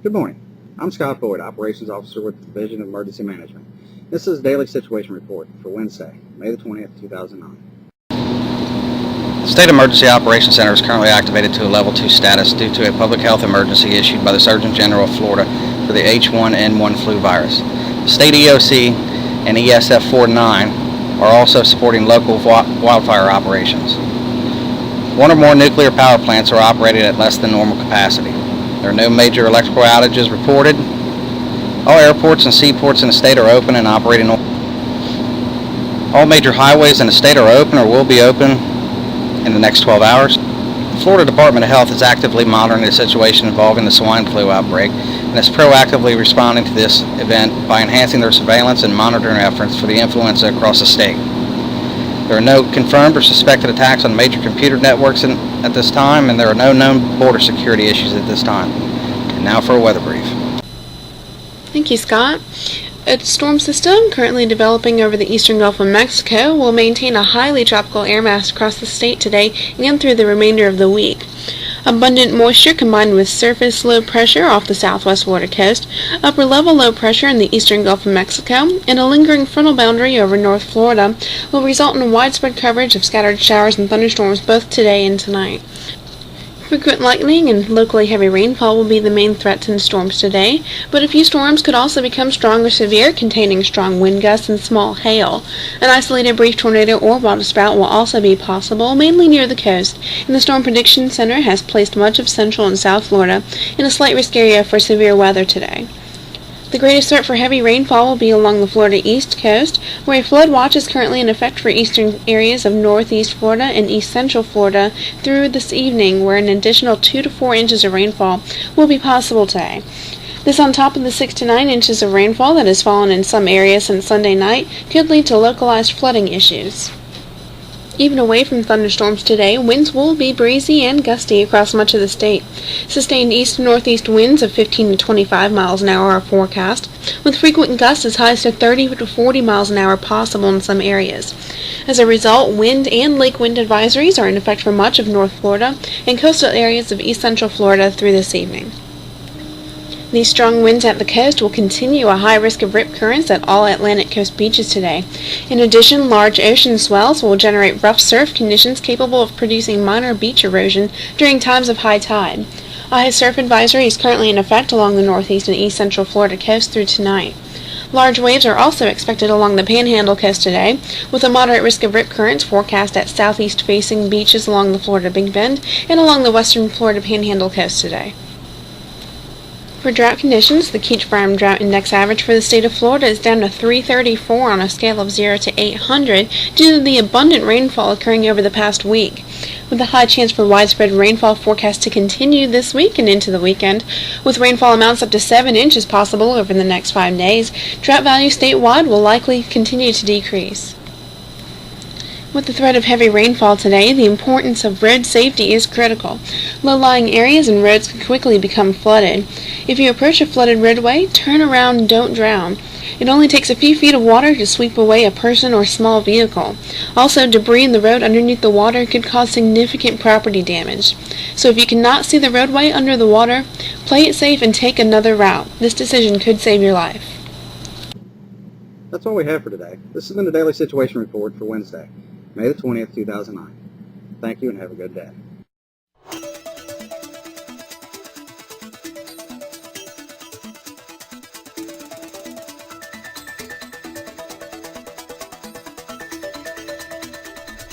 Good morning. I'm Scott Boyd, Operations Officer with the Division of Emergency Management. This is Daily Situation Report for Wednesday, May the 20th, 2009. The State Emergency Operations Center is currently activated to a Level 2 status due to a public health emergency issued by the Surgeon General of Florida for the H1N1 flu virus. The State EOC and ESF 49 are also supporting local wildfire operations. One or more nuclear power plants are operating at less than normal capacity. There are no major electrical outages reported. All airports and seaports in the state are open and operating. All major highways in the state are open or will be open in the next 12 hours. The Florida Department of Health is actively monitoring the situation involving the swine flu outbreak and is proactively responding to this event by enhancing their surveillance and monitoring efforts for the influenza across the state. There are no confirmed or suspected attacks on major computer networks at this time, and there are no known border security issues at this time. And now for a weather brief. Thank you, Scott. A storm system currently developing over the eastern Gulf of Mexico will maintain a highly tropical air mass across the state today and through the remainder of the week. Abundant moisture combined with surface low pressure off the southwest Florida coast, upper level low pressure in the eastern Gulf of Mexico, and a lingering frontal boundary over North Florida will result in widespread coverage of scattered showers and thunderstorms both today and tonight. Frequent lightning and locally heavy rainfall will be the main threats in storms today, but a few storms could also become strong or severe, containing strong wind gusts and small hail. An isolated brief tornado or waterspout will also be possible, mainly near the coast, and the Storm Prediction Center has placed much of central and south Florida in a slight risk area for severe weather today. The greatest threat for heavy rainfall will be along the Florida east coast, where a flood watch is currently in effect for eastern areas of northeast Florida and east central Florida through this evening, where an additional 2 to 4 inches of rainfall will be possible today. This on top of the 6 to 9 inches of rainfall that has fallen in some areas since Sunday night could lead to localized flooding issues. Even away from thunderstorms today, winds will be breezy and gusty across much of the state. Sustained east and northeast winds of 15 to 25 miles an hour are forecast, with frequent gusts as high as to 30 to 40 miles an hour possible in some areas. As a result, wind and lake wind advisories are in effect for much of North Florida and coastal areas of east central Florida through this evening. These strong winds at the coast will continue a high risk of rip currents at all Atlantic coast beaches today. In addition, large ocean swells will generate rough surf conditions capable of producing minor beach erosion during times of high tide. A high surf advisory is currently in effect along the northeast and east central Florida coast through tonight. Large waves are also expected along the Panhandle coast today, with a moderate risk of rip currents forecast at southeast-facing beaches along the Florida Big Bend and along the western Florida Panhandle coast today. For drought conditions, the Keach Prime Drought Index average for the state of Florida is down to 334 on a scale of 0 to 800 due to the abundant rainfall occurring over the past week. With a high chance for widespread rainfall forecast to continue this week and into the weekend, with rainfall amounts up to 7 inches possible over the next 5 days, drought values statewide will likely continue to decrease. With the threat of heavy rainfall today, the importance of road safety is critical. Low-lying areas and roads can quickly become flooded. If you approach a flooded roadway, turn around and don't drown. It only takes a few feet of water to sweep away a person or small vehicle. Also, debris in the road underneath the water could cause significant property damage. So if you cannot see the roadway under the water, play it safe and take another route. This decision could save your life. That's all we have for today. This has been the Daily Situation Report for Wednesday, May the 20th, 2009. Thank you and have a good day.